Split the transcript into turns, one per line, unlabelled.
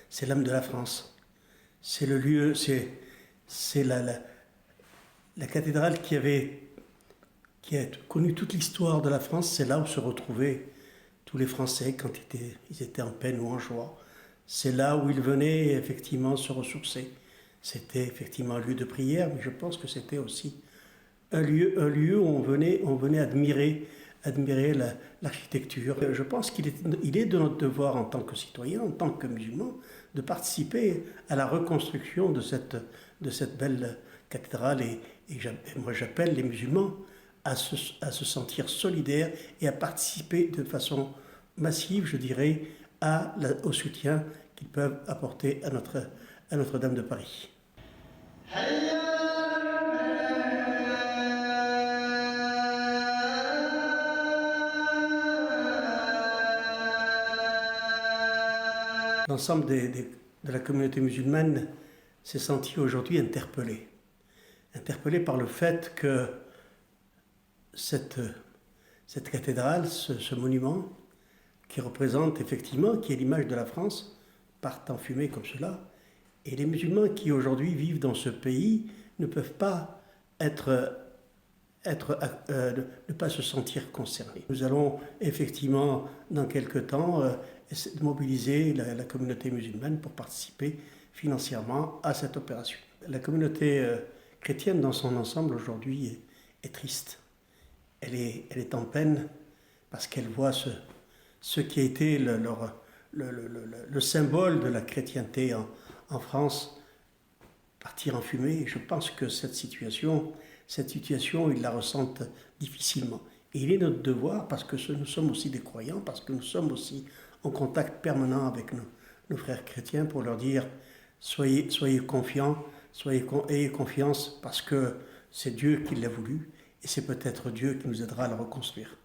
c'est l'âme de la France. C'est le lieu, c'est la cathédrale qui a connu toute l'histoire de la France. C'est là où se retrouvaient tous les Français quand ils étaient en peine ou en joie. C'est là où ils venaient effectivement se ressourcer. C'était effectivement un lieu de prière, mais je pense que c'était aussi un lieu où on venait admirer l'architecture. Je pense il est de notre devoir en tant que citoyen, en tant que musulman, de participer à la reconstruction de cette belle cathédrale. Et moi, j'appelle les musulmans à se sentir solidaires et à participer de façon massive, je dirais, au soutien qu'ils peuvent apporter à Notre-Dame de Paris. L'ensemble de la communauté musulmane s'est senti aujourd'hui interpellé. Interpellé par le fait que cette cathédrale, ce monument, qui représente effectivement, qui est l'image de la France, parte en fumée comme cela. Et les musulmans qui aujourd'hui vivent dans ce pays ne peuvent pas ne pas se sentir concernés. Nous allons effectivement, dans quelques temps, mobiliser la communauté musulmane pour participer financièrement à cette opération. La communauté chrétienne dans son ensemble aujourd'hui est triste. Elle est en peine parce qu'elle voit ce qui a été le symbole de la chrétienté en France partir en fumée. Et je pense que cette situation, ils la ressentent difficilement. Et il est notre devoir, parce que nous sommes aussi des croyants, parce que nous sommes aussi en contact permanent avec nos frères chrétiens, pour leur dire soyez confiants, ayez confiance, parce que c'est Dieu qui l'a voulu, et c'est peut-être Dieu qui nous aidera à le reconstruire.